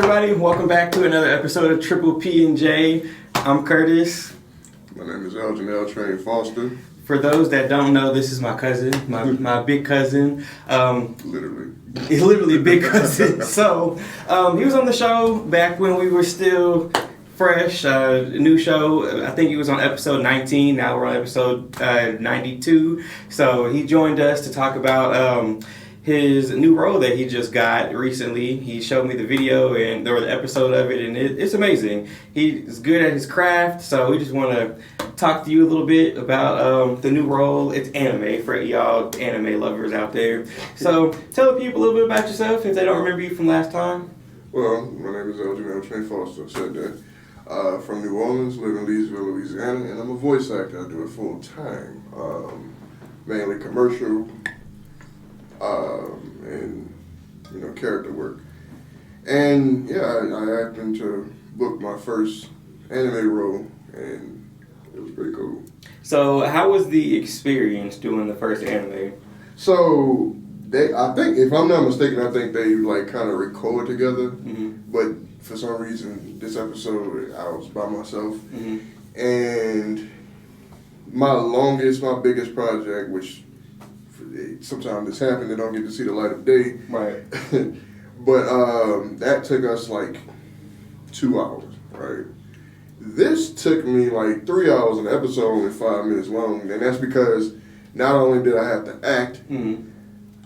everybody? Welcome back to another episode of Triple P&J. I'm Curtis. My name is Elgin, ElTrain Foster. For those that don't know, this is my cousin, my big cousin. Literally big cousin. So he was on the show back when we were still fresh, new show. I think he was on episode 19. Now we're on episode 92. So he joined us to talk about his new role that he just got recently. He showed me the video and there was an episode of it, and it's amazing. He's good at his craft, so we just want to talk to you a little bit about the new role. It's anime for y'all anime lovers out there. So tell the people a little bit about yourself if they don't remember you from last time. Well, my name is Elgin, ElTrain Foster. Said that. From New Orleans, live in Leesville, Louisiana, and I'm a voice actor. I do it full time, mainly commercial. And character work. And yeah, I happened to book my first anime role, and it was pretty cool. So how was the experience doing the first anime? So I think, if I'm not mistaken, I think they kind of record together. Mm-hmm. But for some reason, this episode I was by myself, mm-hmm. and my biggest project, which sometimes it's happened, they don't get to see the light of day. Right. But that took us 2 hours, right? This took me 3 hours, an episode only 5 minutes long, and that's because not only did I have to act, mm-hmm.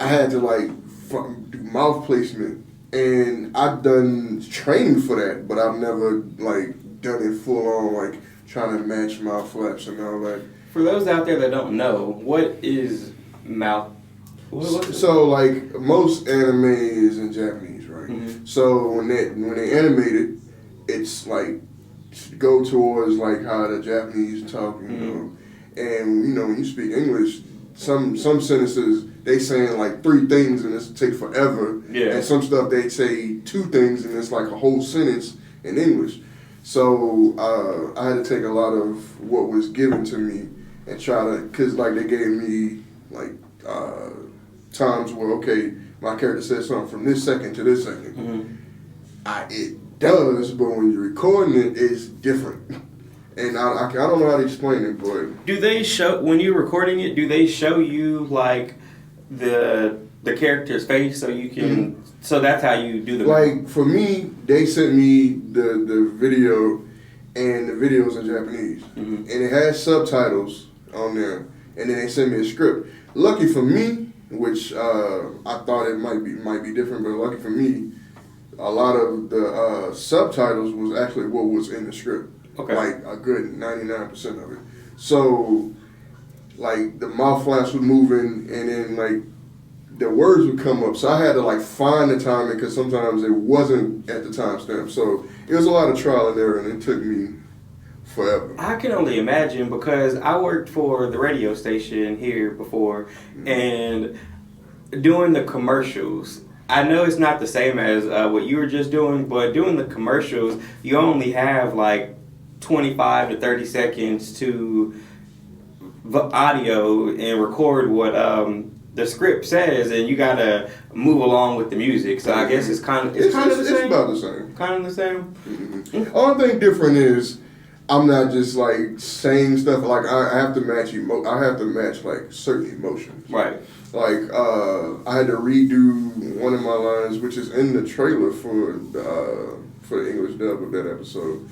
I had to do mouth placement, and I've done training for that, but I've never done it full on, trying to match mouth flaps and all that. For those out there that don't know, what is mouth? So most anime is in Japanese, right? Mm-hmm. So when they animate it, it's go towards how the Japanese talk, you mm-hmm. know. And when you speak English, some sentences they saying 3 things and it take forever. Yeah. And some stuff they say 2 things and it's a whole sentence in English. So I had to take a lot of what was given to me and try to, because they gave me times where, okay, my character says something from this second to this second. Mm-hmm. It does, but when you're recording it, it's different. And I don't know how to explain it, but... Do they show, when you're recording it, do they show you, the character's face so you can... Mm-hmm. So that's how you do the... for me, they sent me the video, and the video's in Japanese. Mm-hmm. And it has subtitles on there, and then they sent me a script. Lucky for me, which I thought it might be different, but lucky for me, a lot of the subtitles was actually what was in the script. Okay. A good 99% of it. So, the mouth flaps was moving, and then the words would come up. So I had to find the timing, because sometimes it wasn't at the timestamp. So it was a lot of trial and error, and it took me forever. I can only imagine, because I worked for the radio station here before, mm-hmm. and doing the commercials, I know it's not the same as what you were just doing, but doing the commercials, you only have 25 to 30 seconds to audio and record what the script says, and you gotta move along with the music. So I guess it's kind of the same. It's about the same. Kind of the same. Mm-hmm. Only thing different is I'm not just saying stuff. I have to match I have to match certain emotions. Right. I had to redo one of my lines, which is in the trailer for the English dub of that episode.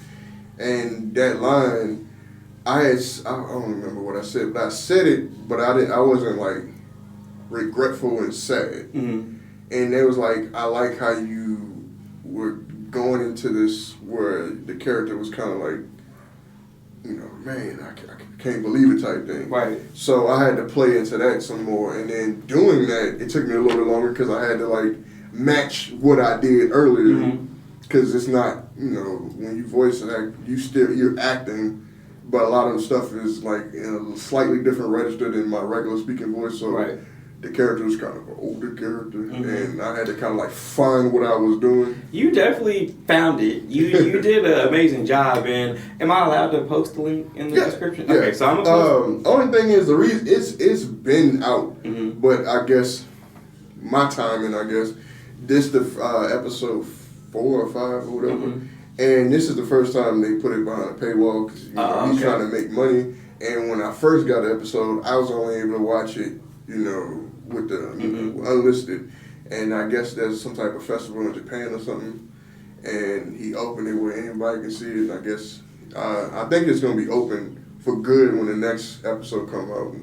And that line, I don't remember what I said, but I said it, but I wasn't regretful and sad. Mm-hmm. And it was I like how you were going into this where the character was kind of man, I can't believe it type thing. Right. So I had to play into that some more, and then doing that, it took me a little bit longer because I had to match what I did earlier. Because mm-hmm. it's not, when you voice and act, you're acting, but a lot of the stuff is in a slightly different register than my regular speaking voice. So right. The character was kind of an older character, mm-hmm. and I had to kind of find what I was doing. You definitely found it. You did an amazing job. And am I allowed to post the link in the description? Yeah. Okay, so I'm gonna post. Only thing is the reason it's been out, mm-hmm. but I guess my timing. This the episode 4 or 5 or whatever. And this is the first time they put it behind a paywall because he's trying to make money. And when I first got the episode, I was only able to watch it, with the unlisted. And I guess there's some type of festival in Japan or something. And he opened it where anybody can see it. And I guess, I think it's going to be open for good when the next episode come out.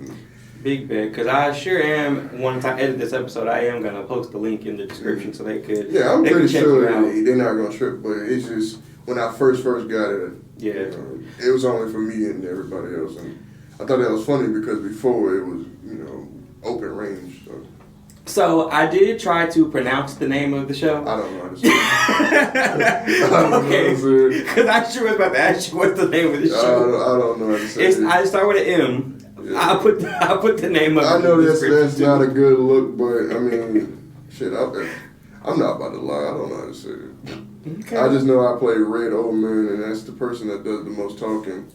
Big bet, because I sure am, once I edit this episode, I am going to post the link in the description so they could Yeah, I'm pretty sure they're not going to trip, but it's just, when I first got it, it was only for me and everybody else. And I thought that was funny because before it was, open range. So I did try to pronounce the name of the show. I don't know how to say it. Okay, because I sure was about to ask you what's the name of the show. I don't know how to say it. I start with an M. Yeah. I put the name of it. I know that's not a good look, but I mean, shit, I'm not about to lie. I don't know how to say it. Okay. I just know I play Red Oldman, and that's the person that does the most talking.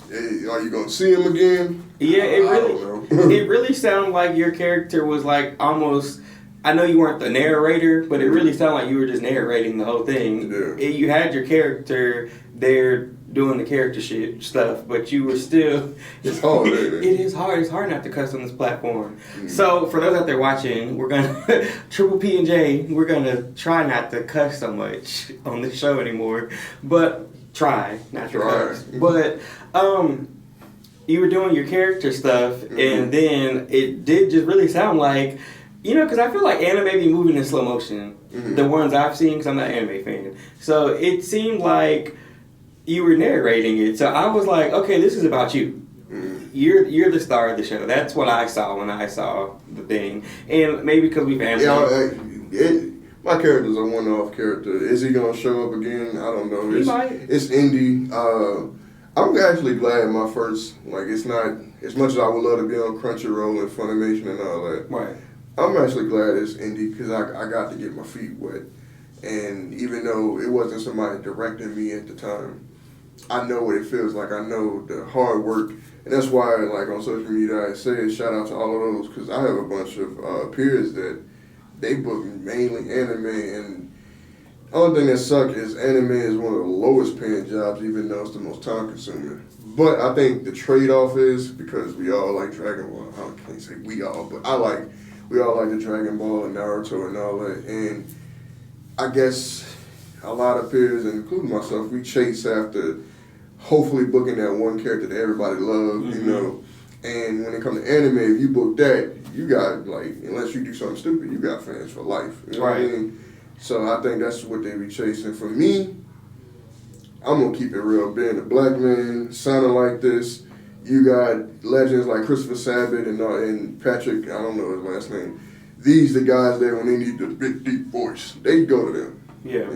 Hey, are you gonna see him again? Yeah, it really sounded like your character was like almost. I know you weren't the narrator, but it really sounded like you were just narrating the whole thing. Yeah. You had your character there doing the character stuff, but you were still. It's hard. It is hard. It's hard not to cuss on this platform. So for those out there watching, we're gonna Triple P&J. We're gonna try not to cuss so much on the show anymore, but try not to cuss. But you were doing your character stuff, and then it did just really sound like. Because I feel like anime be moving in slow motion. The ones I've seen, because I'm not an anime fan. So it seemed like you were narrating it. So I was like, okay, this is about you. You're the star of the show. That's what I saw when I saw the thing. And maybe because we've answered. My character's a one-off character. Is he going to show up again? I don't know. He might. It's indie. I'm actually glad my first, it's not, as much as I would love to be on Crunchyroll and Funimation and all that. Right. I'm actually glad it's indie because I got to get my feet wet. And even though it wasn't somebody directing me at the time, I know what it feels like. I know the hard work. And that's why, on social media, I say shout out to all of those because I have a bunch of peers that they book mainly anime. And the only thing that sucks is anime is one of the lowest paying jobs, even though it's the most time consuming. But I think the trade-off is because we all like Dragon Ball. I can't say we all, but we all like the Dragon Ball and Naruto and all that. And I guess a lot of peers, including myself, we chase after hopefully booking that one character that everybody loves, And when it comes to anime, if you book that, you got, unless you do something stupid, you got fans for life. You know what I mean? So I think that's what they be chasing. For me, I'm going to keep it real. Being a black man, sounding like this, you got legends like Christopher Sabat and Patrick, I don't know his last name. These the guys that when they need the big, deep voice, they go to them. Yeah.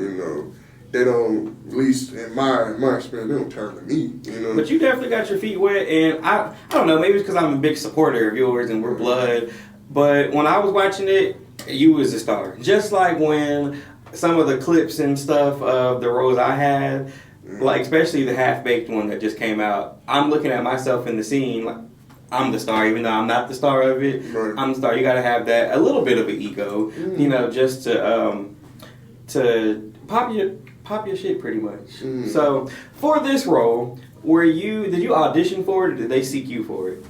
They don't, at least in my experience, they don't turn to me, But you definitely got your feet wet, and I don't know, maybe it's because I'm a big supporter of yours and we're blood, but when I was watching it, you was a star. Just like when some of the clips and stuff of the roles I had, especially the half-baked one that just came out, I'm looking at myself in the scene like I'm the star, even though I'm not the star of it. Right. I'm the star. You got to have that, a little bit of an ego, just to pop your shit pretty much. So for this role, did you audition for it or did they seek you for it?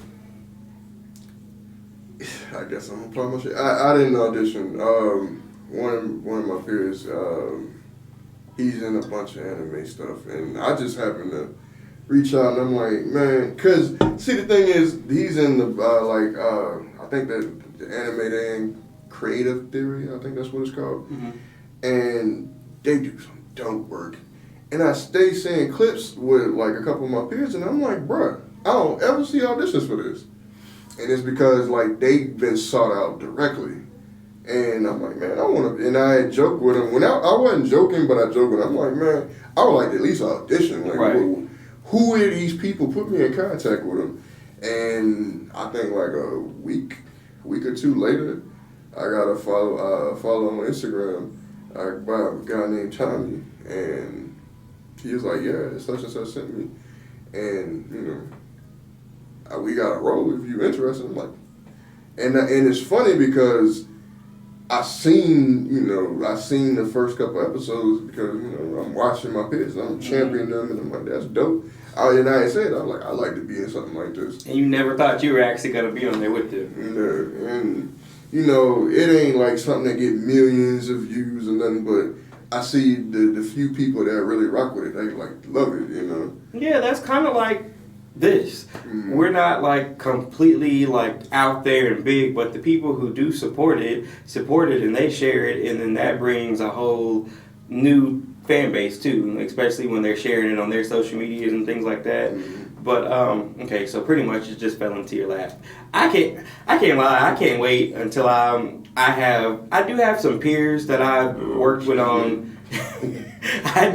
I guess I'm gonna pop my shit. I didn't audition. One of my peers, he's in a bunch of anime stuff, and I just happened to reach out, and I'm like, man, because, see, the thing is, he's in the, I think that the anime thing, Creative Theory, I think that's what it's called, and they do some dope work, and I stay seeing clips with, a couple of my peers, and I'm like, bruh, I don't ever see auditions for this, and it's because, they've been sought out directly. And I'm like, man, I want to, and I had joked with him. I wasn't joking, but I joked with him. I'm like, man, I would like to at least audition. Who are these people? Put me in contact with them. And I think a week or two later, I got a follow on Instagram by a guy named Tommy. And he was like, yeah, such and such sent me. And, we got a role if you're interested. I'm like, and it's funny because I seen the first couple episodes because, I'm watching my peers, I'm championing them, and I'm like, that's dope. And I said, I'm like, I like to be in something like this. And you never thought you were actually going to be on there with them. And, it ain't like something that get millions of views or nothing, but I see the few people that really rock with it, they like love it, Yeah, that's kind of like this. We're not like completely like out there and big, but the people who do support it and they share it, and then that brings a whole new fan base too, especially when they're sharing it on their social medias and things like that. But okay, so pretty much it just fell into your lap. I can't lie, I can't wait until I do have some peers that I've worked with on. I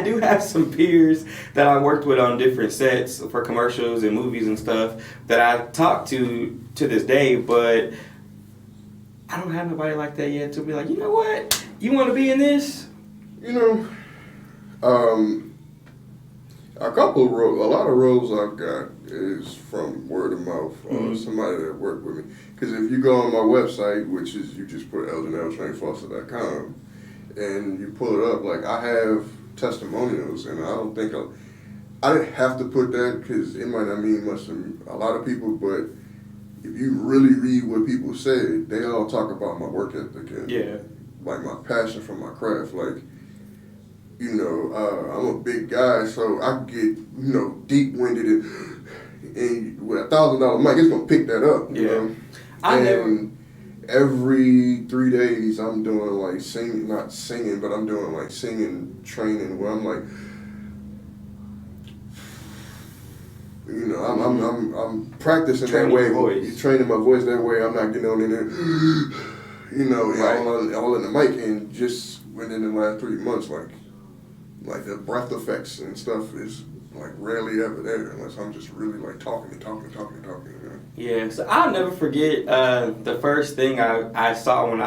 do have some peers that I worked with on different sets for commercials and movies and stuff that I talk to this day, but I don't have nobody like that yet to be like, you know what? You want to be in this? A lot of roles I've got is from word of mouth or somebody that worked with me. Because if you go on my website, which is you just put ElginElTrainFoster.com, and you pull it up, like I have testimonials, and I don't think I didn't have to put that because it might not mean much to a lot of people, but if you really read what people say, they all talk about my work ethic and like my passion for my craft. Like, I'm a big guy, so I get, deep-winded and with $1,000 mic, it's gonna pick that up, you know? Every 3 days, I'm doing like not singing, but I'm doing like singing training where I'm like, I'm practicing training that way. Your voice. Training my voice that way. I'm not getting on in there, right. all in the mic. And just within the last 3 months, like the breath effects and stuff is like rarely ever there unless I'm just really like talking. Yeah, so I'll never forget the first thing I saw when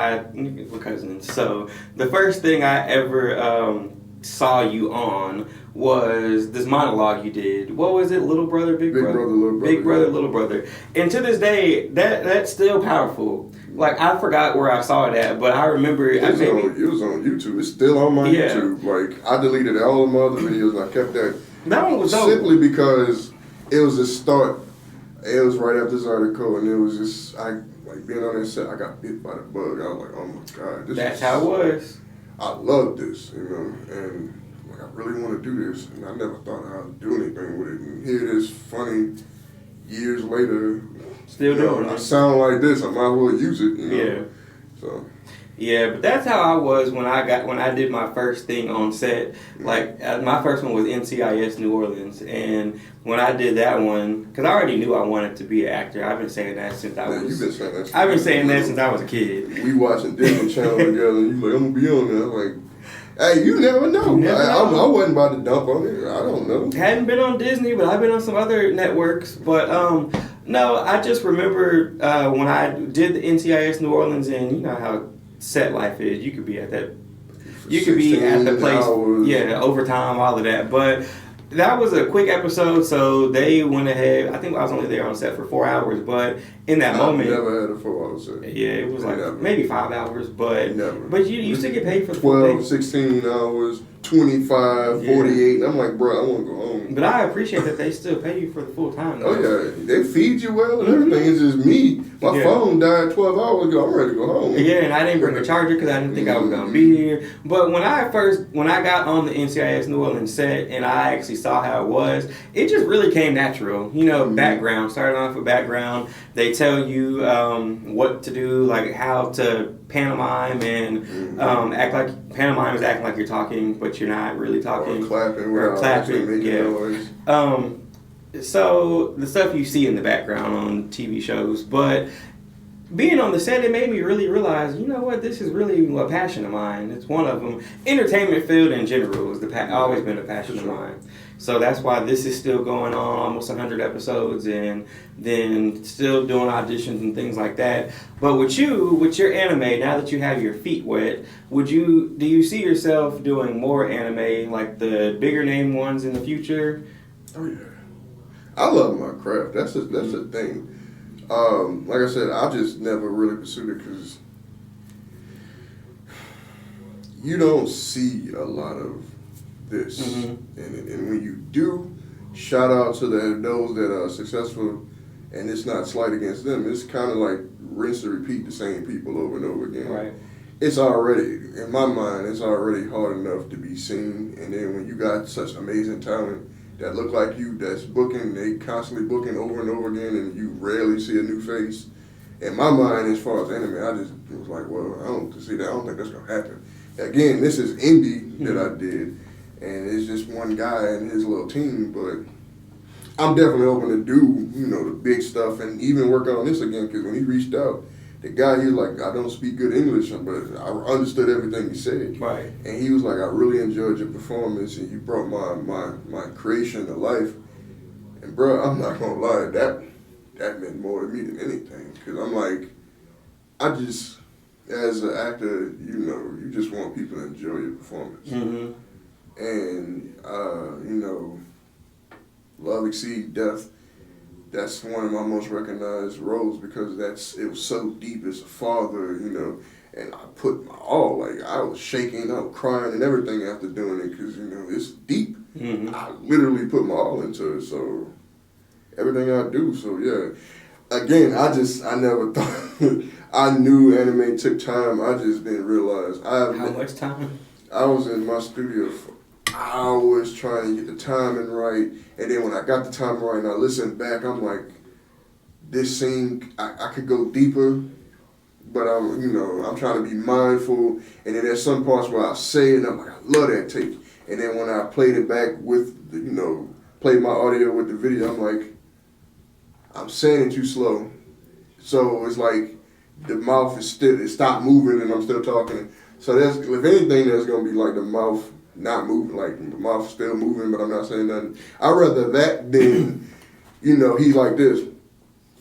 we're cousins. So the first thing I ever saw you on was this monologue you did. What was it? Little brother, big brother, little brother, big brother, little brother. And to this day, that's still powerful. Like I forgot where I saw it at, but I remember it was on YouTube. It's still on my YouTube. Like I deleted all of my other videos and I kept that. That one was dope. Simply because it was a start. It was right after this article, and it was just being on that set. I got bit by the bug. I was like, oh my god, that's how it was. I love this, and like I really want to do this, and I never thought I'd do anything with it. And here it is, funny years later. Still doing it. I sound like this. I might as well use it. Yeah. So. Yeah, but that's how I was when I did my first thing on set. Like my first one was NCIS New Orleans, and when I did that one, because I already knew I wanted to be an actor. I've been saying that since I was. You've been saying that. I've been saying that since I was a kid. We watching Disney Channel together, and you like, I'm gonna be on there. I'm like, hey, you never know. I wasn't about to dump on it. I don't know. Hadn't been on Disney, but I've been on some other networks. But no, I just remember when I did the NCIS New Orleans, and you know how set life is. You could be at that. You could be at the place. Hours. Yeah, overtime, all of that. But that was a quick episode, so they went ahead. I think I was only there on set for 4 hours, but in that moment, never had a 4-hour set. Yeah, it was like maybe 5 hours, but you used to get paid for the 12, 16 hours, 25, 48. And I'm like, bro, I want to go home. But I appreciate that they still pay you for the full time. Oh yeah, they feed you well and everything. It's just me. My phone died 12 hours ago. I'm ready to go home. Yeah, and I didn't bring a charger because I didn't think I was gonna be here. But when I got on the NCIS New Orleans set and I actually saw how it was, it just really came natural. Background. Started off with background. They tell you what to do, like how to pantomime and act like pantomime is acting like you're talking, but you're not really talking. Or clapping. Noise. So the stuff you see in the background on TV shows, but being on the set, it made me really realize, you know what, this is really a passion of mine. It's one of them. Entertainment field in general has always been a passion of mine. So that's why this is still going on, almost 100 episodes, and then still doing auditions and things like that. But with your anime, now that you have your feet wet, do you see yourself doing more anime, like the bigger name ones in the future? Oh yeah, I love my craft. That's the thing. Like I said, I just never really pursued it because you don't see a lot of this. Mm-hmm. And when you do, shout out to those that are successful, and it's not slight against them. It's kind of like rinse and repeat the same people over and over again. Right. It's already, in my mind, it's already hard enough to be seen. And then when you got such amazing talent that look like you, that's booking, they constantly booking over and over again, and you rarely see a new face. In my mind, as far as anime, I just was like, well, I don't see that. I don't think that's gonna happen. Again, this is indie that I did, and it's just one guy and his little team. But I'm definitely open to do, the big stuff and even work on this again. Because when he reached out, the guy, he was like, I don't speak good English, but I understood everything he said. Right. And he was like, I really enjoyed your performance, and you brought my creation to life. And bro, I'm not gonna lie, that meant more to me than anything. Because I'm like, as an actor, you just want people to enjoy your performance. Mm-hmm. And, love exceed death. That's one of my most recognized roles because it was so deep as a father, and I put my all, like I was shaking, I was crying and everything after doing it because, it's deep. Mm-hmm. I literally put my all into it, so everything I do, so yeah. Again, I never thought, I knew anime took time, I just didn't realize. How much time? I was in my studio for hours trying to get the timing right, and then when I got the timing right and I listened back, I'm like, this scene, I could go deeper, but I'm trying to be mindful, and then there's some parts where I say it, and I'm like, I love that take, and then when I played it back with, played my audio with the video, I'm like, I'm saying it too slow, so it's like the mouth it stopped moving, and I'm still talking, so if anything, there's gonna be like the mouth not moving, like the mouth still moving, but I'm not saying nothing. I'd rather that than, he's like this,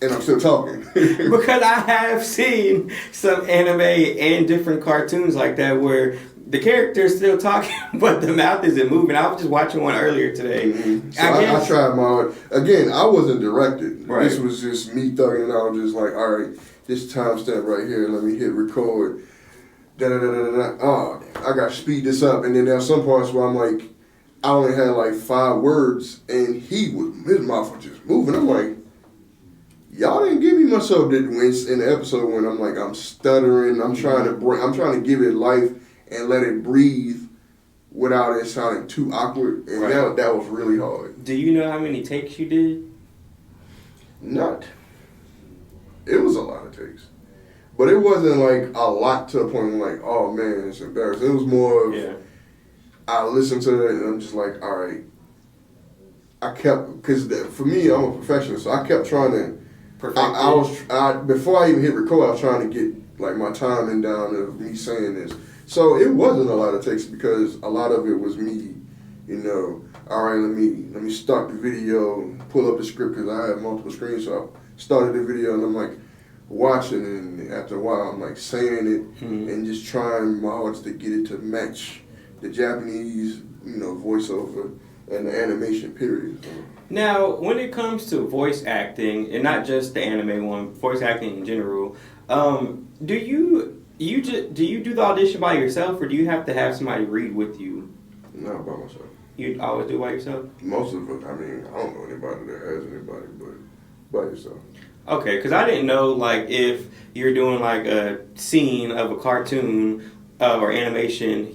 and I'm still talking. Because I have seen some anime and different cartoons like that where the character's still talking, but the mouth isn't moving. I was just watching one earlier today. Mm-hmm. So I tried again, I wasn't directed. Right. This was just me thugging it out, just like, all right, this timestamp right here, let me hit record. Oh, I got to speed this up. And then there's some parts where I'm like, I only had like 5 words, and his mouth was just moving. I'm like, y'all didn't give me much of it in the episode when I'm stuttering. I'm trying to give it life and let it breathe without it sounding too awkward. And right. that was really hard. Do you know how many takes you did? It was a lot of takes. But it wasn't like a lot to a point where like, oh man, it's embarrassing. It was more of, I listened to it and I'm just like, all right. Because for me, I'm a perfectionist, so I kept trying to, before I even hit record, I was trying to get like my timing down of me saying this. So it wasn't a lot of takes because a lot of it was me, all right, let me start the video, pull up the script because I had multiple screens, so I started the video and I'm like, watching, and after a while I'm like saying it and just trying my hardest to get it to match the Japanese, voiceover and the animation period. Now, when it comes to voice acting, and not just the anime one, voice acting in general, do you do the audition by yourself, or do you have to have somebody read with you? Not by myself. You always do it by yourself? Most of it. I mean, I don't know anybody that has anybody, but by yourself. Okay, because I didn't know, like, if you're doing, like, a scene of a cartoon or animation,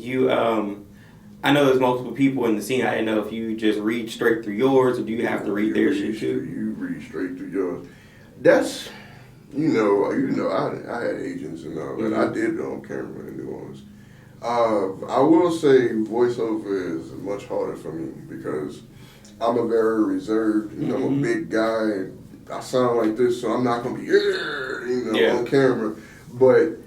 I know there's multiple people in the scene. I didn't know if you just read straight through yours, or do you have to read their shit, too? You read straight through yours. That's, I had agents and all that. I did it on camera in New Orleans. I will say voiceover is much harder for me because I'm a very reserved, I'm a big guy. I sound like this, so I'm not going to be, on camera. But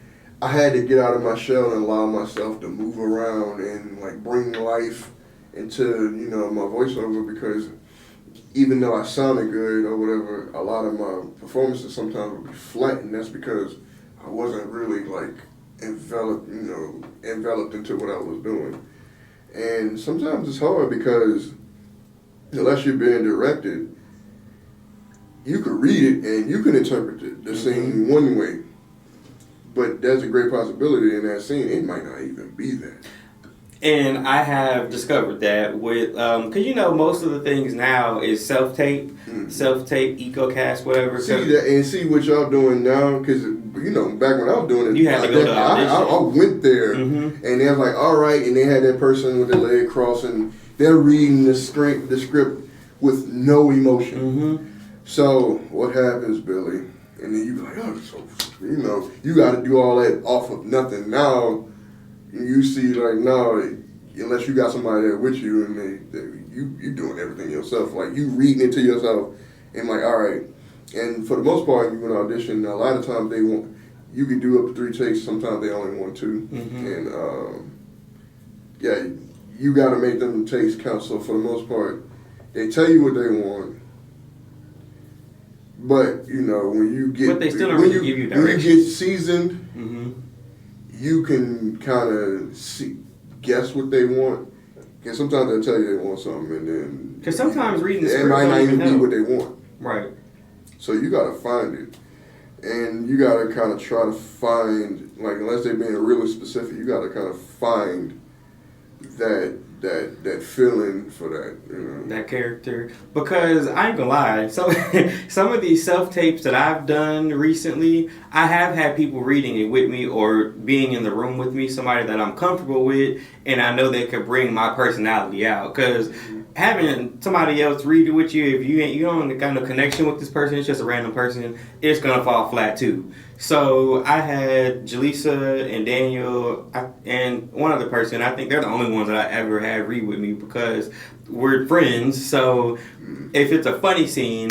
I had to get out of my shell and allow myself to move around and, like, bring life into, my voiceover because even though I sounded good or whatever, a lot of my performances sometimes would be flat, and that's because I wasn't really, like, enveloped into what I was doing. And sometimes it's hard because unless you're being directed, you could read it and you can interpret the scene one way, but there's a great possibility in that scene it might not even be that. And I have discovered that with, because you know, most of the things now is self-tape, EcoCast, whatever. See what y'all doing now, because, you know, back when I was doing it, you had to go to audition. I went there, and they was like, all right, and they had that person with their leg crossed, and they're reading the script with no emotion. So what happens, Billy? And then you be like, oh, so, you know, you got to do all that off of nothing. Now, you see, like, now, unless you got somebody there with you and you doing everything yourself, like, you reading it to yourself and like, all right. And for the most part, you can audition. A lot of times you can do up to 3 takes. Sometimes they only want 2. And, yeah, you got to make them takes count. So for the most part, they tell you what they want. But, you know, when you get... But they still don't really give you direction. When you get seasoned, you can kind of guess what they want. And sometimes they'll tell you they want something, and then... Because sometimes reading the script it might not even be what they want. Right. So you got to find it. And you got to kind of try to find, like, unless they're being really specific, you got to kind of find that feeling for that, you know. That character. Because I ain't gonna lie, some of these self-tapes that I've done recently, I have had people reading it with me or being in the room with me, somebody that I'm comfortable with, and I know they could bring my personality out. Because having somebody else read it with you, if you don't got no connection with this person, it's just a random person, it's gonna fall flat too. So I had Jalisa and Daniel and one other person. I think they're the only ones that I ever had read with me because we're friends. So if it's a funny scene,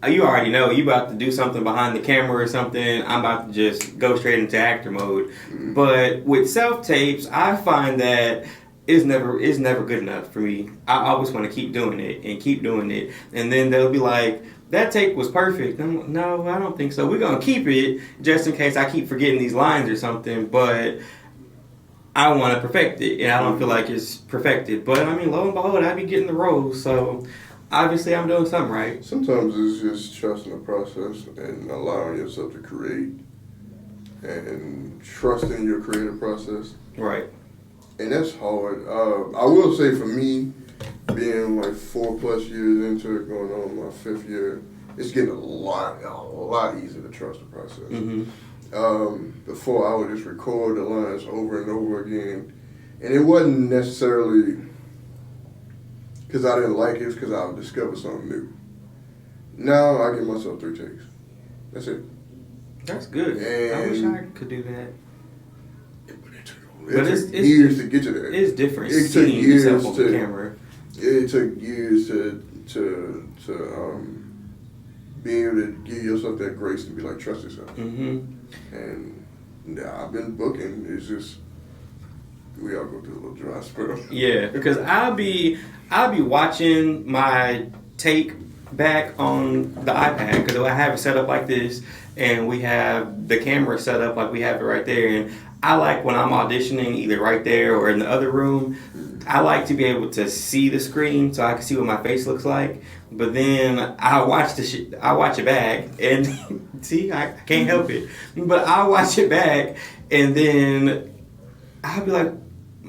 you already know you about to do something behind the camera or something. I'm about to just go straight into actor mode. But with self-tapes, I find that it's never good enough for me. I always want to keep doing it. And then they'll be like, that tape was perfect. I'm like, no, I don't think so. We're going to keep it just in case I keep forgetting these lines or something. But I want to perfect it. And I don't feel like it's perfected. But, I mean, lo and behold, I be getting the roles. So, obviously, I'm doing something right. Sometimes it's just trusting the process and allowing yourself to create and trusting your creative process. Right. And that's hard. I will say for me, being like 4+ years into it, going on my 5th year, it's getting a lot easier to trust the process. Before I would just record the lines over and over again, and it wasn't necessarily because I didn't like it, it's because I would discover something new. Now I give myself 3 takes. That's it. That's good. And I wish I could do that. It took years to get to that. It's different. It took years on the camera. It took years to be able to give yourself that grace to be like, trust yourself. And I've been booking. It's just we all go through a little dry spell. Yeah, because I'll be watching my take back on the iPad because I have it set up like this, and we have the camera set up like we have it right there. And I like when I'm auditioning either right there or in the other room, I like to be able to see the screen so I can see what my face looks like. But then I watch it back and see, I can't help it. But I'll watch it back and then I'll be like,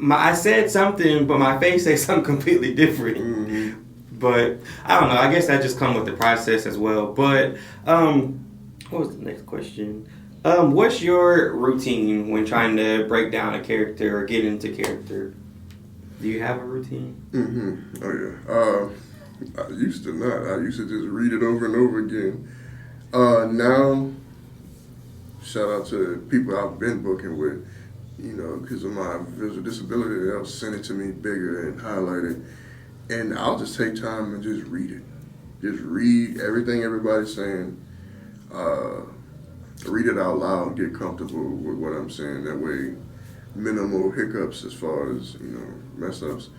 I said something, but my face says something completely different. But I don't know. I guess that just comes with the process as well. But what was the next question? What's your routine when trying to break down a character or get into character? Do you have a routine? Oh, yeah. I used to not. I used to just read it over and over again. Now, shout out to people I've been booking with, you know, because of my visual disability, they'll send it to me bigger and highlight it. And I'll just take time and just read it. Just read everything everybody's saying. Read it out loud, get comfortable with what I'm saying. That way, minimal hiccups as far as, you know, mess ups.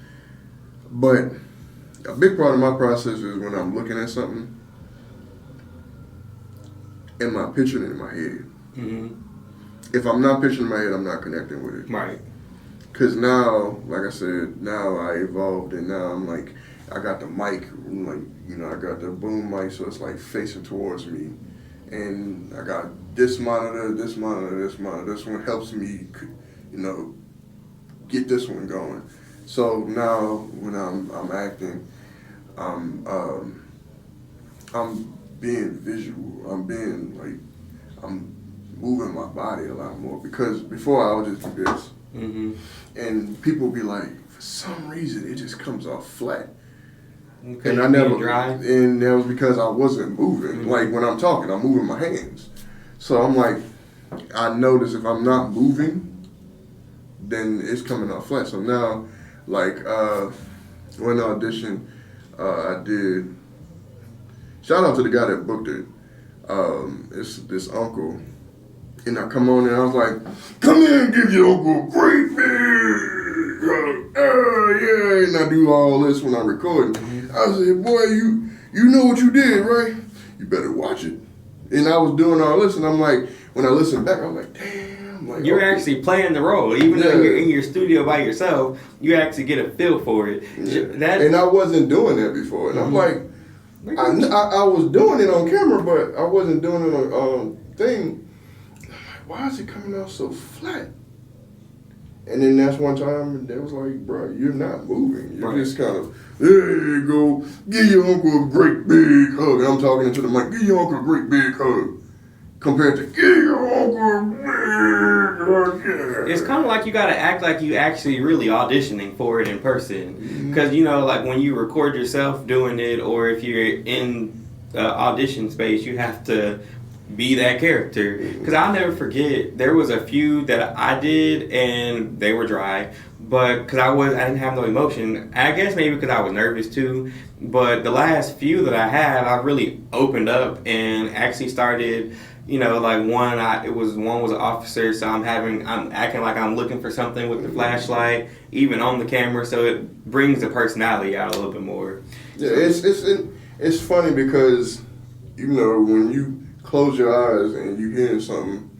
But a big part of my process is when I'm looking at something, am I picturing it in my head? If I'm not picturing in my head, I'm not connecting with it. Right. Because now, like I said, now I evolved and now I'm like, I got the mic, like, you know, I got the boom mic, so it's like facing towards me. And I got this monitor, this monitor, this monitor. This one helps me, you know, get this one going. So now when I'm acting, I'm being visual. I'm moving my body a lot more, because before I would just do this. Mm-hmm. And people be like, for some reason it just comes off flat. Okay, and I never dry. And that was because I wasn't moving. Mm-hmm. Like when I'm talking, I'm moving my hands. So I'm like, I notice if I'm not moving, then it's coming off flat. So now, like when I auditioned, I did. Shout out to the guy that booked it. It's this uncle. And I come on and I was like, come here and give your uncle a great big hug. Yeah. And I do all this when I'm recording. Mm-hmm. I said, boy, you know what you did, right? You better watch it. And I was doing all this, and I'm like, when I listen back, I'm like, damn. Like, you're actually playing the role. Even though you're in your studio by yourself, you actually get a feel for it. Yeah. And I wasn't doing that before. And I'm like, I was doing it on camera, but I wasn't doing it on thing. Why is it coming out so flat? And then that's one time they was like, bro, you're not moving. You're just kind of, there you go, give your uncle a great big hug. And I'm talking into the mic, give your uncle a great big hug. Compared to, give your uncle a big hug. Yeah. It's kind of like you got to act like you actually really auditioning for it in person. Because, you know, like when you record yourself doing it, or if you're in audition space, you have to be that character. Because I'll never forget, there was a few that I did and they were dry, but because I didn't have no emotion. I guess maybe because I was nervous too. But the last few that I had, I really opened up and actually started, you know, like one was an officer, so I'm acting like I'm looking for something with the flashlight, even on the camera, so it brings the personality out a little bit more. Yeah, it's funny because, you know, when you close your eyes and you hearing something,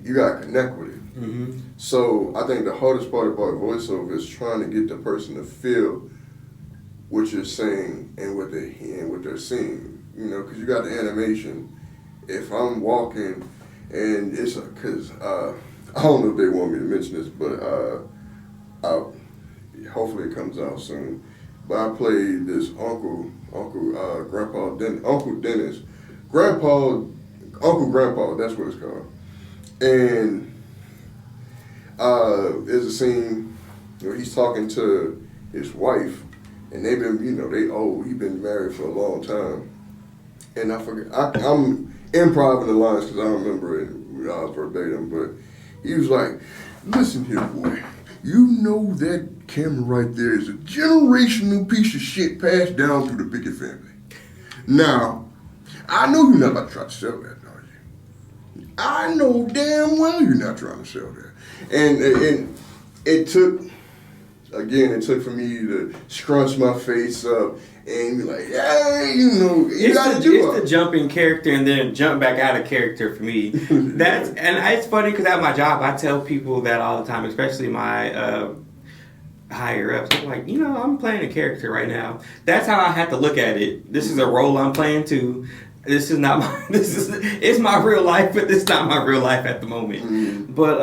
you gotta connect with it. Mm-hmm. So I think the hardest part about voiceover is trying to get the person to feel what you're saying and what they're hearing, what they're seeing. You know, because you got the animation. If I'm walking and it's because I don't know if they want me to mention this, but hopefully it comes out soon. But I played this Uncle Dennis. Uncle Grandpa, that's what it's called. And there's a scene where he's talking to his wife, and they've been, you know, they old. He's been married for a long time. And I forget, I'm improvising the lines because I don't remember it verbatim, but he was like, listen here, boy, you know that camera right there is a generational piece of shit passed down through the Pickett family. Now, I know you're not about to try to sell that, are you? I know damn well you're not trying to sell that. And it took for me to scrunch my face up and be like, hey, you know, it's the jump in character and then jump back out of character for me. And it's funny because at my job, I tell people that all the time, especially my higher ups. I'm like, you know, I'm playing a character right now. That's how I have to look at it. This is a role I'm playing too. This is not my. It's my real life, but this is not my real life at the moment. Mm-hmm. But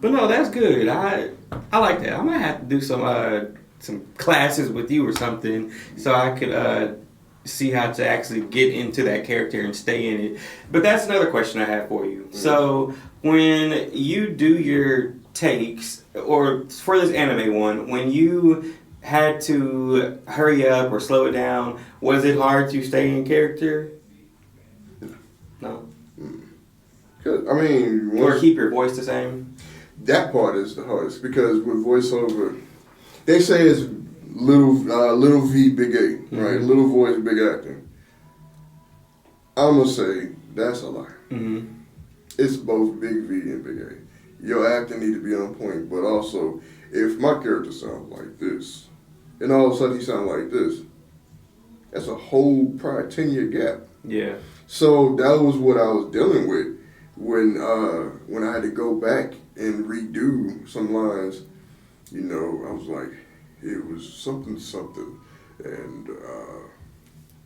no, that's good. I like that. I might have to do some classes with you or something so I could see how to actually get into that character and stay in it. But that's another question I have for you. Mm-hmm. So when you do your takes, or for this anime one, when you had to hurry up or slow it down, was it hard to stay in character? No. I mean, or keep your voice the same. That part is the hardest because with voiceover, they say it's little V, big A, mm-hmm. right? Little voice, big acting. I'm gonna say that's a lie. Mm-hmm. It's both big V and big A. Your acting need to be on point, but also if my character sounds like this, and all of a sudden he sounds like this, that's a whole probably 10-year gap. Yeah. So that was what I was dealing with when I had to go back and redo some lines. You know, I was like, it was something. and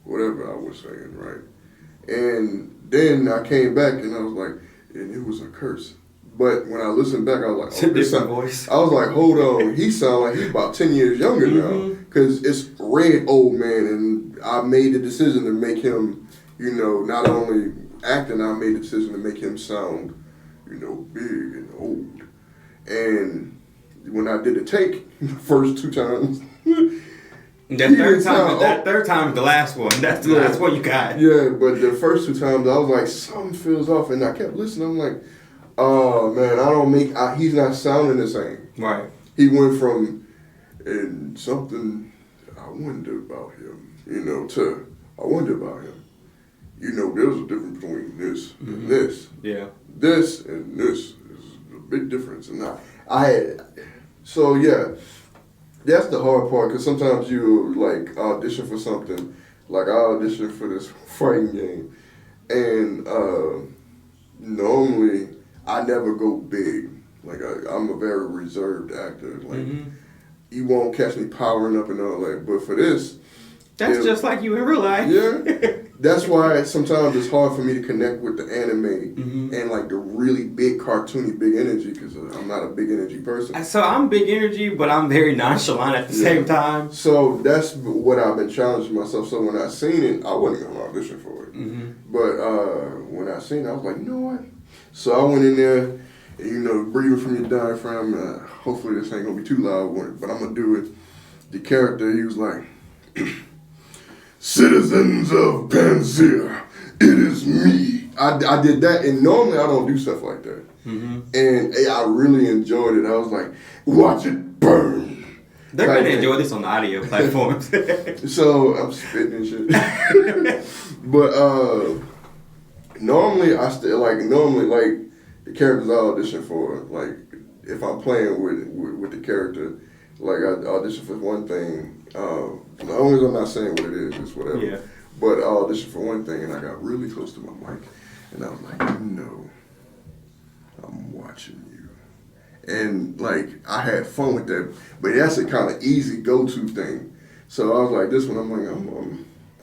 whatever I was saying, right? And then I came back and I was like, and it was a curse. But when I listened back, I was like, it's a different voice. I was like, hold on, he sounds like he's about 10 years younger now. Because it's Red Old Man, and I made the decision to make him, you know, not only acting, I made the decision to make him sound, you know, big and old. And when I did the take, the first 2 times, that third time is the last one. That's the last one you got. Yeah, but the first 2 times, I was like, something feels off, and I kept listening. I'm like, oh man, he's not sounding the same. Right. He went from, and something I wonder about him, you know, to I wonder about him. You know, there's a difference between this and this. Yeah. This and this is a big difference. And so yeah, that's the hard part, because sometimes you like audition for something. Like I auditioned for this fighting game, and normally I never go big. Like I'm a very reserved actor. Like you won't catch me powering up and all that. But for this, that's just like you in real life. Yeah. That's why sometimes it's hard for me to connect with the anime and like the really big cartoony big energy, because I'm not a big energy person. So I'm big energy, but I'm very nonchalant at the same time. So that's what I've been challenging myself. So when I seen it, I wasn't gonna audition for it. But when I seen it, I was like, you know what? So I went in there, and, you know, breathing from your diaphragm. Hopefully this ain't gonna be too loud, but I'm gonna do it. The character, he was like, citizens of Panzea, it is me. I did that, and normally I don't do stuff like that. And I really enjoyed it. I was like, watch it burn. They're going to enjoy this on the audio platforms. So I'm spitting and shit. But normally the characters I audition for, like if I'm playing with the character, like I audition for one thing. As long as I'm not saying what it is, it's whatever. Yeah. But I auditioned for one thing, and I got really close to my mic, and I was like, no, I'm watching you. And like I had fun with that, but that's a kind of easy go-to thing. So I was like, this one, I'm like,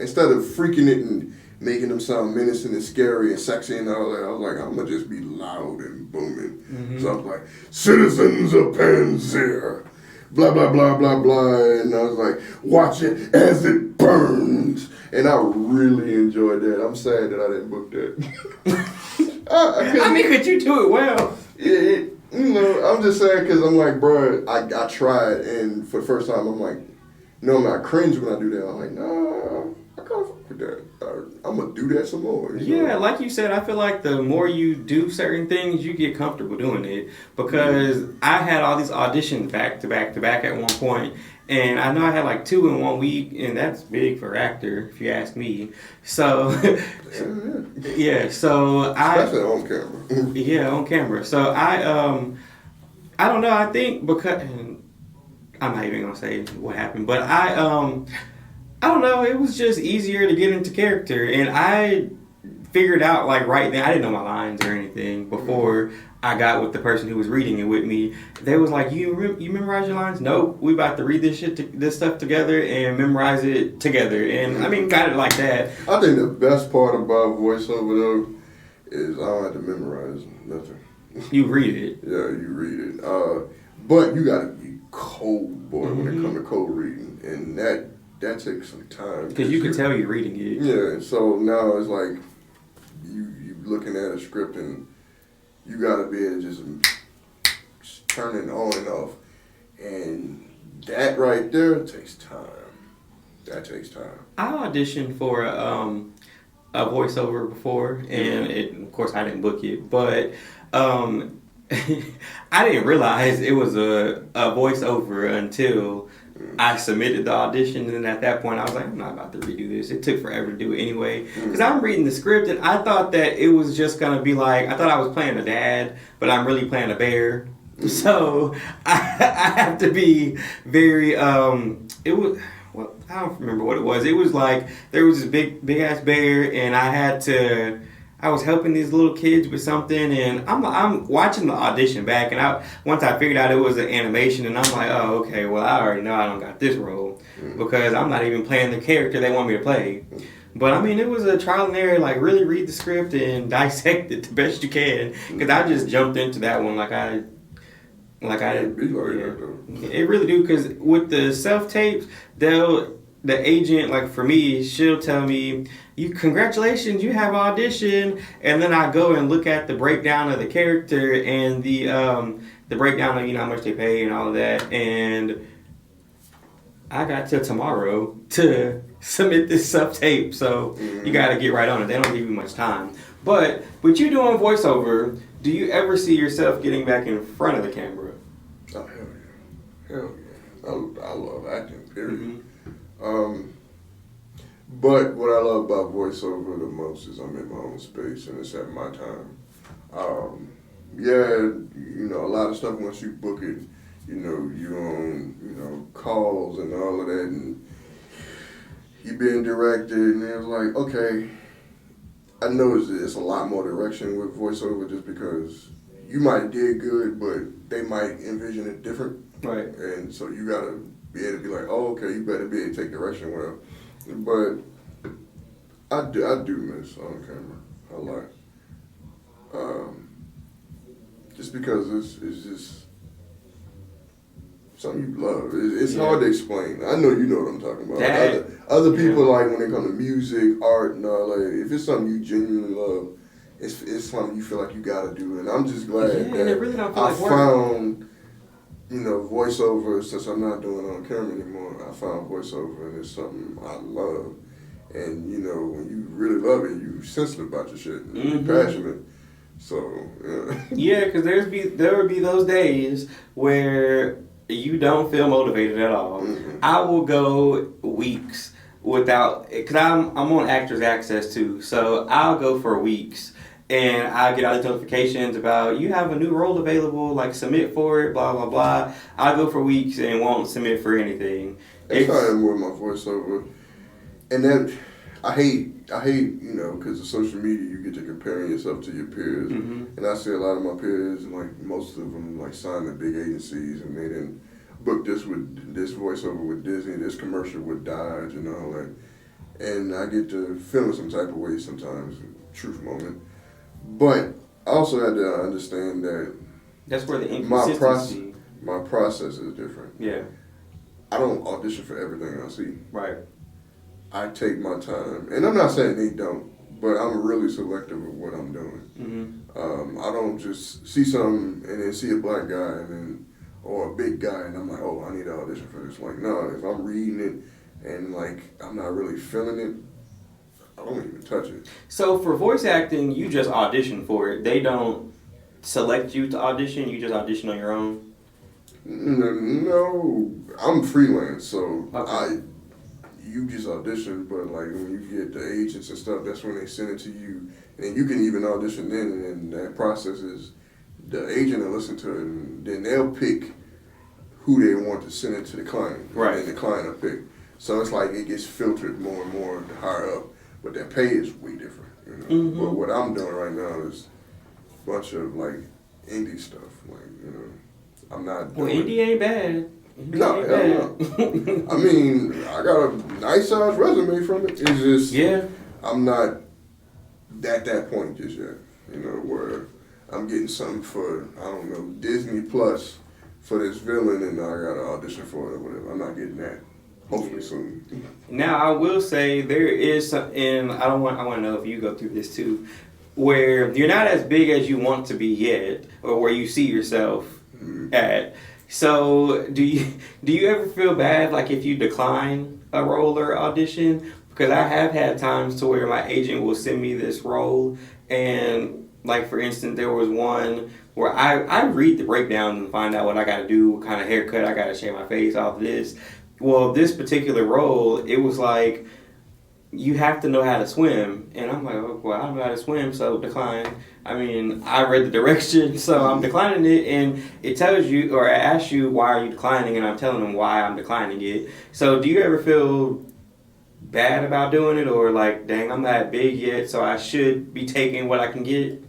instead of freaking it and making them sound menacing and scary and sexy and all that, I was like, I'm gonna just be loud and booming. So I was like, citizens of Panzea, blah, blah, blah, blah, blah. And I was like, watch it as it burns. And I really enjoyed that. I'm sad that I didn't book that. I mean, could you do it well? Yeah, you know, I'm just saying, because I'm like, bro, I tried. And for the first time, I'm like, normally I cringe when I do that. I'm like, nah, I can't fuck with that. I'm going to do that some more. You know? Like you said, I feel like the more you do certain things, you get comfortable doing it. Because I had all these auditions back to back to back at one point, and I know I had like 2 in 1 week, and that's big for actor, if you ask me. So, yeah. So especially on camera. Yeah, on camera. So I don't know. I think because I'm not even gonna say what happened, but I don't know. It was just easier to get into character, and I figured out like right then. I didn't know my lines or anything before I got with the person who was reading it with me. They was like, "You memorize your lines? Nope. We about to read this stuff together and memorize it together." And I mean, got it like that. I think the best part about voiceover though is I don't have to memorize nothing. You read it. Yeah, you read it. But you gotta be cold, boy, when it comes to code reading, and that takes some time. Because you can tell you're reading it. Yeah, so now it's like you looking at a script and you gotta be able to just turn it on and off, and that right there takes time. That takes time. I auditioned for a voiceover before, and of course I didn't book it, but I didn't realize it was a voiceover until I submitted the audition, and at that point I was like, I'm not about to redo this. It took forever to do it anyway, because I'm reading the script, and I thought that it was just going to be like, I thought I was playing a dad, but I'm really playing a bear. So I have to be very, it was... Well, I don't remember what it was. It was like there was this big ass bear, and I had I was helping these little kids with something, and I'm watching the audition back, and once I figured out it was an animation, and I'm like, oh, okay, well, I already know I don't got this role because I'm not even playing the character they want me to play. But I mean, it was a trial and error. Like, really read the script and dissect it the best you can, because I just jumped into that one like I be like that though. It really do, because with the self tapes, the agent, like for me, she'll tell me, congratulations, you have audition, and then I go and look at the breakdown of the character and the breakdown of how much they pay and all of that, and I got till tomorrow to submit this self tape, so you got to get right on it. They don't give you much time. But with you doing voiceover, do you ever see yourself getting back in front of the camera? Oh, hell yeah. I love acting, period. But what I love about voiceover the most is I'm in my own space and it's at my time. A lot of stuff once you book it, you're on, calls and all of that, and you being directed, and it was like, okay, I know it's a lot more direction with voiceover just because you might did good, but they might envision it different. Right. And so you gotta be able to be like, oh, okay, you better be able to take direction well. But I do miss on camera a lot. Just because it's just something you love. It's hard to explain. I know you know what I'm talking about. Other people, like when it comes to music, art, and all that, if it's something you genuinely love, it's something you feel like you gotta do. And I'm just glad that it really don't feel I like work. found, voiceover, since I'm not doing it on camera anymore. I found voiceover, and it's something I love. And when you really love it, you sensitive about your shit, and you're passionate. So yeah, because there would be those days where you don't feel motivated at all. I will go weeks without, because I'm on Actors Access too, so I'll go for weeks and I get all these notifications about you have a new role available, like submit for it, blah blah blah. I'll go for weeks and won't submit for anything. It's how I am with my voiceover, and that I hate, because of social media, you get to comparing yourself to your peers, and I see a lot of my peers, like most of them, like signed to big agencies, and they didn't book this voiceover with Disney, this commercial with Dodge, and all that, and I get to feeling some type of way sometimes, truth moment, but I also had to understand that that's where the inconsistency. My process is different. Yeah. I don't audition for everything I see. Right. I take my time, and I'm not saying they don't, but I'm really selective of what I'm doing. I don't just see something and then see a black guy or a big guy, and I'm like, oh, I need to audition for this. Like, no, if I'm reading it and like I'm not really feeling it, I don't even touch it. So for voice acting, you just audition for it. They don't select you to audition. You just audition on your own. No, I'm freelance, so you just audition, but like when you get the agents and stuff, that's when they send it to you, and you can even audition then, and that process is the agent will listen to it, and then they'll pick who they want to send it to the client, right? And the client will pick. So it's like it gets filtered more and more the higher up, but their pay is way different, But what I'm doing right now is a bunch of like indie stuff, like I'm not. Well, indie ain't bad. No. I mean, I got a nice size resume from it. It's just I'm not at that point just yet. Where I'm getting something for Disney Plus for this villain, and I got to audition for it or whatever. I'm not getting that. Hopefully soon. Now I will say there is some, and I want to know if you go through this too, where you're not as big as you want to be yet, or where you see yourself at. So do you ever feel bad, like if you decline a role or audition? Because I have had times to where my agent will send me this role, and like for instance, there was one where I read the breakdown and find out what I got to do, what kind of haircut I got to shave my face, all of this. Well, this particular role, it was like, you have to know how to swim. And I'm like, oh, well, I don't know how to swim, so decline. I mean, I read the directions, so I'm declining it, and it tells you, or it asks you, why are you declining, and I'm telling them why I'm declining it. So do you ever feel bad about doing it, or like, dang, I'm not big yet, so I should be taking what I can get?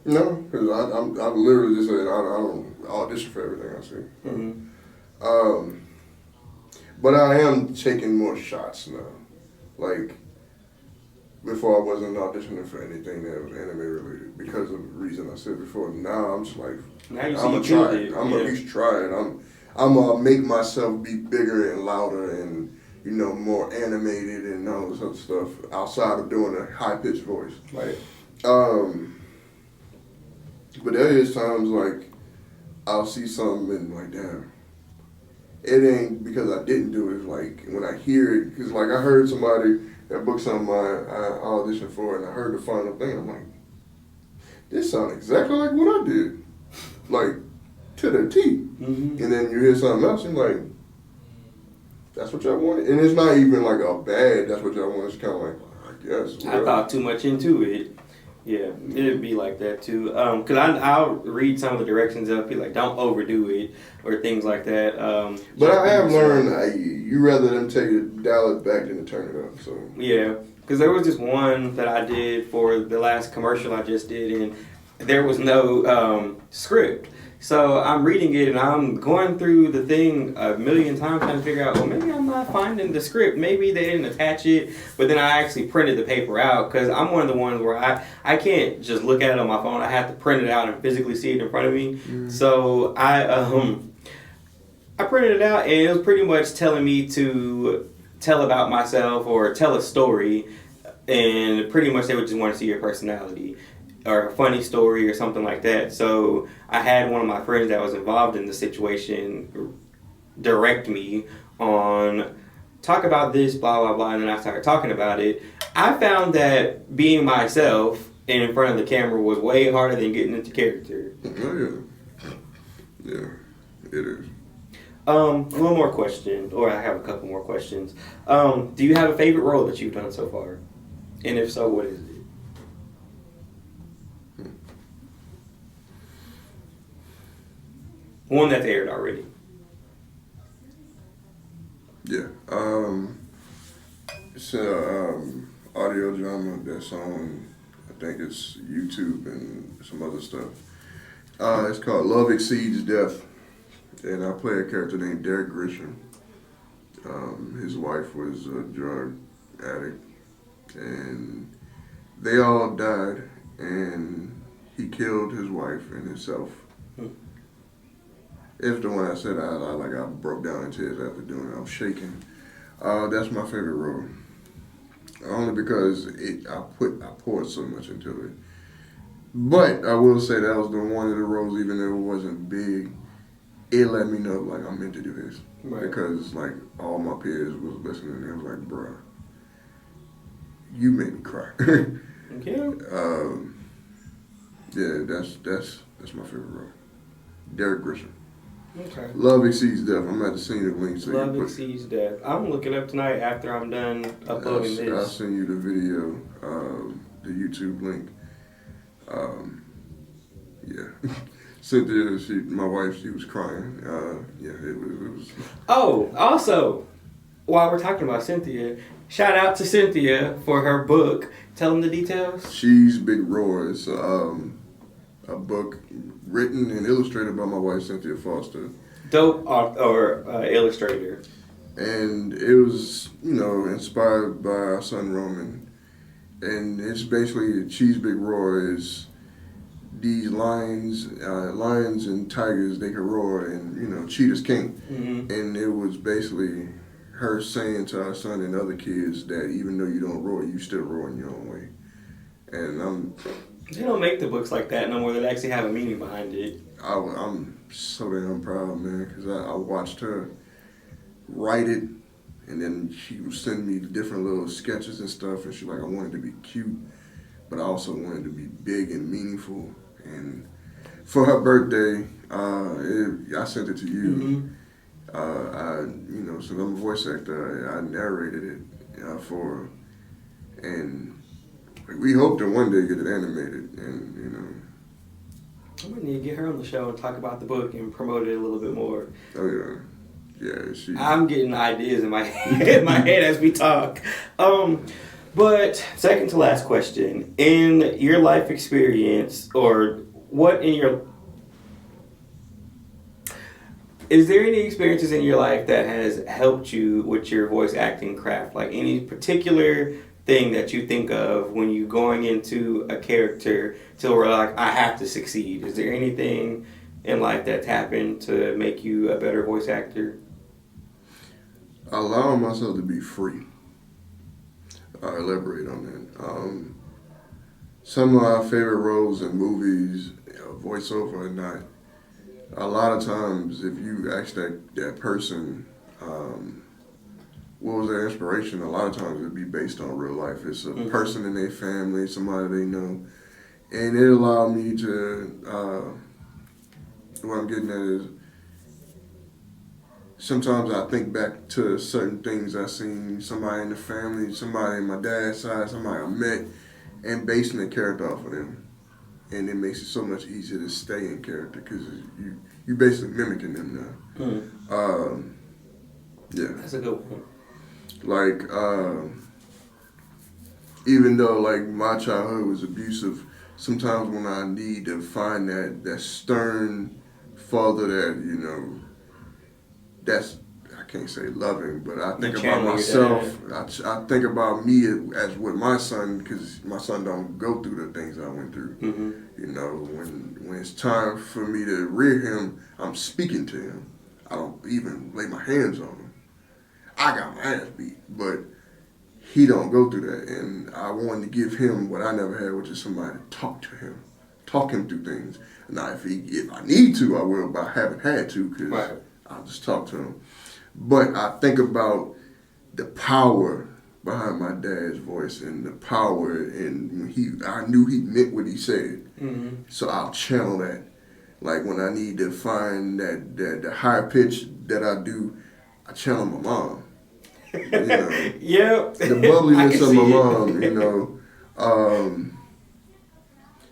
No, because I'm literally just saying I don't audition for everything I see. Mm-hmm. But I am taking more shots now. Like, before I wasn't auditioning for anything that was anime related because of the reason I said before. Now I'm just like, Now you I'm gonna see try it. it. I'm gonna at least try it. I'm gonna make myself be bigger and louder and more animated and all this other stuff outside of doing a high pitched voice. Right. But there is times like I'll see something and like, damn, it ain't because I didn't do it. Like when I hear it, because like I heard somebody that booked something I auditioned for, and I heard the final thing. I'm like, this sounds exactly like what I did, like to the T. Mm-hmm. And then you hear something else, and like, that's what y'all wanted. And it's not even like a bad. That's what y'all want. It's kind of like, I guess. Whatever. I thought too much into it. Yeah, it'd be like that too. Cause I'll read some of the directions. I'll be like, don't overdo it or things like that. But I have learned you rather them dial it back than to turn it up. So yeah, cause there was this one that I did for the last commercial I just did, and there was no script. So I'm reading it and I'm going through the thing a million times trying to figure out, well, maybe I'm not finding the script. Maybe they didn't attach it. But then I actually printed the paper out because I'm one of the ones where I can't just look at it on my phone. I have to print it out and physically see it in front of me. Mm. So I printed it out and it was pretty much telling me to tell about myself or tell a story. And pretty much they would just want to see your personality or a funny story or something like that. So I had one of my friends that was involved in the situation direct me on talk about this, blah, blah, blah, and then I started talking about it. I found that being myself and in front of the camera was way harder than getting into character. Oh, yeah. Yeah, it is. One more question, or I have a couple more questions. Do you have a favorite role that you've done so far? And if so, what is it? One that's aired already. Yeah. It's an audio drama that's on, I think it's YouTube and some other stuff. It's called Love Exceeds Death. And I play a character named Derek Grisham. His wife was a drug addict. And they all died. And he killed his wife and himself. It's the one I said I broke down in tears after doing it. I was shaking. That's my favorite role. Only because I poured so much into it. But I will say that was one of the roles, even though it wasn't big, it let me know like I'm meant to do this. Right. Because like all my peers was listening and they was like, bruh, you made me cry. Okay. Yeah, that's my favorite role. Derek Grisham. Okay. Love Exceeds Death. I'm at the send you the link. So Love Exceeds Death. I'm looking up tonight after I'm done uploading this. I'll send you the video, the YouTube link. Yeah. Cynthia, my wife, she was crying. Yeah, it was. Oh, also, while we're talking about Cynthia, shout out to Cynthia for her book. Tell them the details. She's Big Roar. It's a book written and illustrated by my wife, Cynthia Foster. Dope or illustrator. And it was, inspired by our son Roman. And it's basically, She's Big Roar is these lions and tigers, they can roar, and, cheetahs can't. Mm-hmm. And it was basically her saying to our son and other kids that even though you don't roar, you still roar in your own way. And they don't make the books like that no more. They actually have a meaning behind it. I'm so damn proud, man, because I watched her write it, and then she would send me the different little sketches and stuff, and she's like, I wanted to be cute, but I also wanted to be big and meaningful. And for her birthday, I sent it to you. Mm-hmm. Since I'm a voice actor, I narrated it for her. And we hope to one day get it animated, and I'm gonna need to get her on the show and talk about the book and promote it a little bit more. Oh yeah. I'm getting ideas in my head as we talk. But second to last question, in your life experience, or what in your is there any experiences in your life that has helped you with your voice acting craft? Like any particular thing that you think of when you're going into a character to where like I have to succeed? Is there anything in life that's happened to make you a better voice actor? Allowing myself to be free. I'll elaborate on that. Some of my favorite roles in movies, voiceover or not, a lot of times if you ask that person what was their inspiration, a lot of times it'd be based on real life. It's a person in their family, somebody they know. And it allowed me to, what I'm getting at is, sometimes I think back to certain things I seen, somebody in the family, somebody in my dad's side, somebody I met, and basing the character off of them. And it makes it so much easier to stay in character because you basically mimicking them now. Yeah. That's a good one. Like, even though like my childhood was abusive, sometimes when I need to find that stern father that, that's, I can't say loving, but I think about myself. I think about me as with my son, because my son don't go through the things I went through. When it's time for me to rear him, I'm speaking to him. I don't even lay my hands on him. I got my ass beat, but he don't go through that. And I wanted to give him what I never had, which is somebody to talk to him, talk him through things. Now, if I need to, I will, but I haven't had to because I'll just talk to him. But I think about the power behind my dad's voice and the power in I knew he meant what he said. So I'll channel that. Like when I need to find the higher pitch that I do, I channel my mom. Yep. The bubbliness of my mom,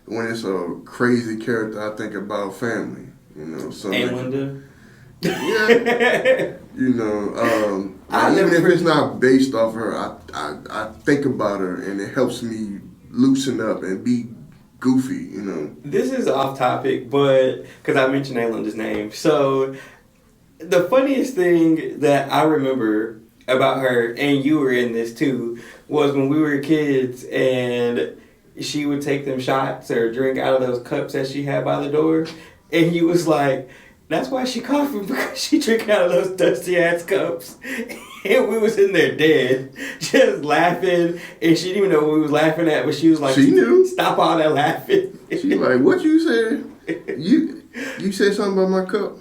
when it's a crazy character, I think about family, And Linda. Yeah. Even if it's not based off her, I think about her and it helps me loosen up and be goofy, This is off topic, but because I mentioned Linda's name. So the funniest thing that I remember about her, and you were in this too, was when we were kids and she would take them shots or drink out of those cups that she had by the door, and you was like, that's why she coughing, because she drinking out of those dusty ass cups. And we was in there dead, just laughing, and she didn't even know what we was laughing at, but she was like, she knew. Stop all that laughing. She like, what you said? You said something about my cup?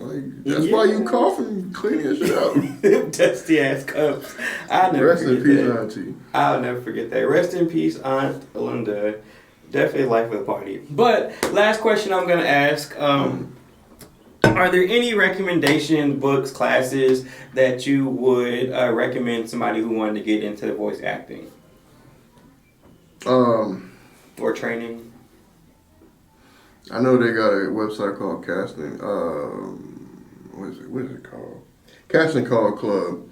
Like, that's why you coughing, clean your shit out. Dusty ass cups. I'll never Rest forget in peace, that. Auntie. I'll never forget that. Rest in peace, Aunt Linda. Definitely life of the party. But last question I'm gonna ask. Are there any recommendation books, classes that you would recommend somebody who wanted to get into voice acting? Or training? I know they got a website called Casting. What is it called? Casting Call Club,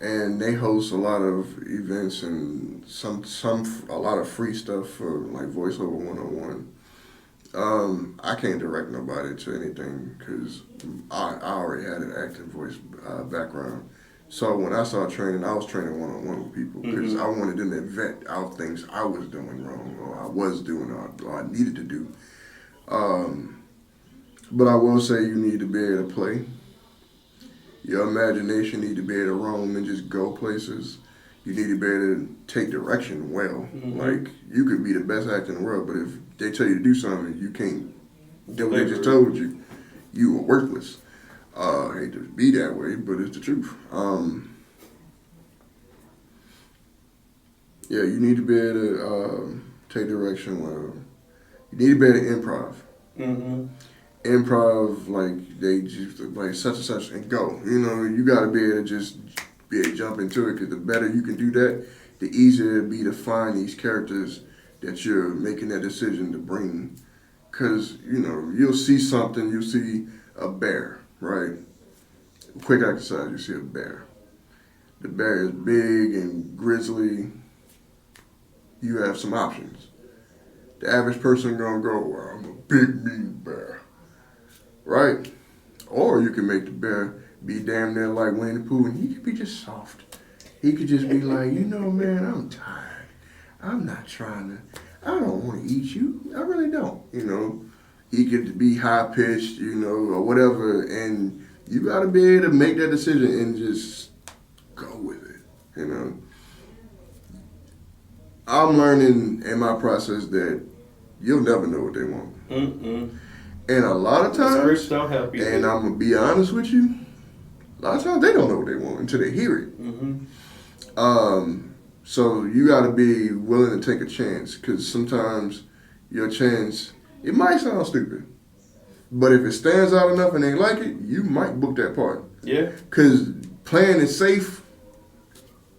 and they host a lot of events and a lot of free stuff for like voiceover 101. I can't direct nobody to anything because I already had an acting voice background. So when I started training, I was training one-on-one with people because I wanted them to vet out things I was doing wrong or I was doing or I needed to do. But I will say you need to be able to play. Your imagination need to be able to roam and just go places. You need to be able to take direction well. Like, you could be the best actor in the world, but if they tell you to do something, you can't do what they just told you, you were worthless. I hate to be that way, but it's the truth. You need to be able to take direction well. You need to be able to improv. Improv, like, they just, like, such and such, and go. You got to be able to just be able to jump into it, because the better you can do that, the easier it'll be to find these characters that you're making that decision to bring. Because, you'll see something, you'll see a bear, right? quick exercise, you see a bear. The bear is big and grizzly. You have some options. The average person gonna go, well, I'm a big mean bear, right? Or you can make the bear be damn near like Winnie the Pooh, and he could be just soft. He could just be like, man, I'm tired. I'm not trying to, I don't want to eat you. I really don't, He could be high pitched, or whatever, and you gotta be able to make that decision and just go with it, I'm learning in my process that you'll never know what they want. Mm-mm. And a lot of times, Scripts don't help you. and I'm gonna be honest with you, a lot of times they don't know what they want until they hear it. Mm-hmm. So you gotta be willing to take a chance, because sometimes your chance, it might sound stupid, but if it stands out enough and they like it, you might book that part. Yeah. Because playing it safe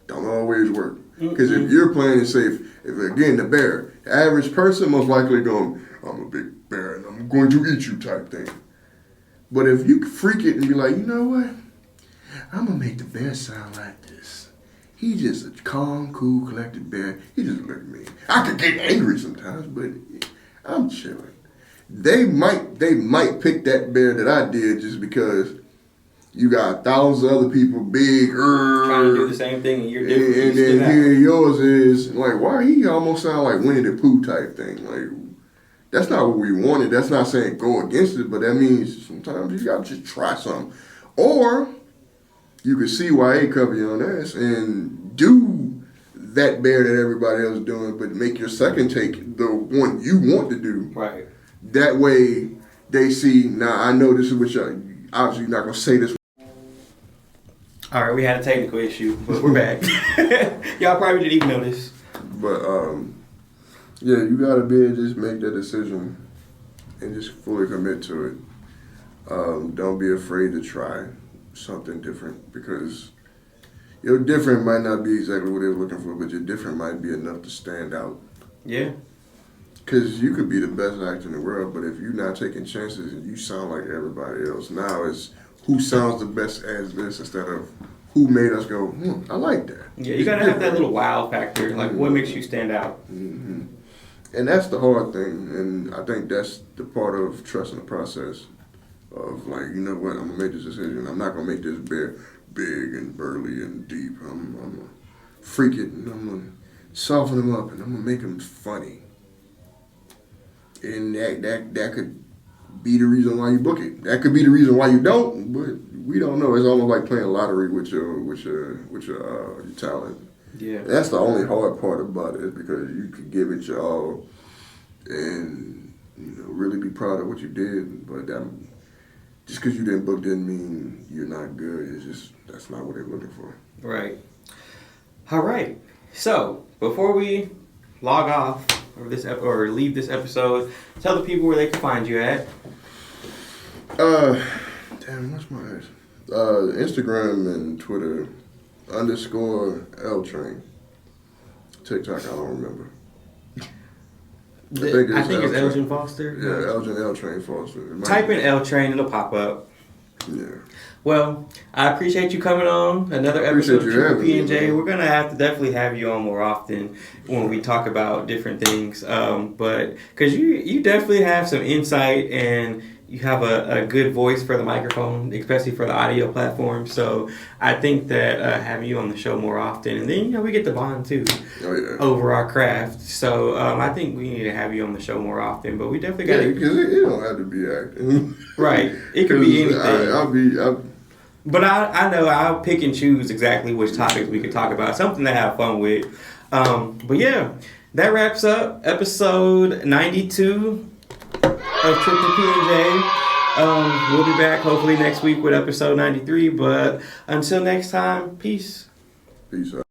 don't always work. Because if you're playing it safe, if again the bear, the average person most likely going, I'm a big bear and I'm going to eat you type thing. But if you freak it and be like, you know what? I'm gonna make the bear sound like this. He's just a calm, cool, collected bear. He just look at me. I could get angry sometimes, but I'm chilling. They might pick that bear that I did just because you got thousands of other people big, trying to do the same thing, and you're different. and then here yours is like, why he almost sound like Winnie the Pooh type thing? Like, that's not what we wanted. That's not saying go against it, but that means sometimes you gotta just try something. Or you can see why they cover you on ass and do that bear that everybody else is doing, but make your second take the one you want to do. Right. That way they see, I know this is what y'all, obviously you're not gonna say this. All right, we had a technical issue, but we're back. Y'all probably didn't even notice. But yeah, you gotta be able to just make that decision and just fully commit to it. Don't be afraid to try something different, because your different might not be exactly what they're looking for, but your different might be enough to stand out. Yeah. Because you could be the best actor in the world, but if you're not taking chances and you sound like everybody else, now it's who sounds the best as this instead of who made us go, I like that. Yeah, you gotta have that little wow factor, like what makes you stand out. Mm-hmm. And that's the hard thing, and I think that's the part of trusting the process of like, you know what, I'm gonna make this decision. I'm not gonna make this bear big and burly and deep. I'm gonna freak it, and I'm gonna soften him up, and I'm gonna make him funny. And that could be the reason why you book it. That could be the reason why you don't, but we don't know. It's almost like playing lottery with your talent. Yeah. That's the only hard part about it, is because you could give it your all and really be proud of what you did, but just because you didn't book didn't mean you're not good. It's just that's not what they're looking for. Right. All right. So before we log off or leave this episode, tell the people where they can find you at. What's my ass? Instagram and Twitter _ElTrain. TikTok, I don't remember. I think it's Elgin Foster. Yeah, Elgin ElTrain Foster. Type in ElTrain, it'll pop up. Yeah. Well, I appreciate you coming on another episode of Triple P&J. We're gonna have to definitely have you on more often when we talk about different things. But because you definitely have some insight and you have a good voice for the microphone, especially for the audio platform. So I think that having you on the show more often, and then we get to bond too over our craft. So I think we need to have you on the show more often. But we definitely got to, because it don't have to be acting. Right. It could be anything. But I know I'll pick and choose exactly which topics we could talk about. Something to have fun with. But yeah, that wraps up episode 92 of Triple P&J. We'll be back hopefully next week with episode 93. But until next time, peace. Peace out.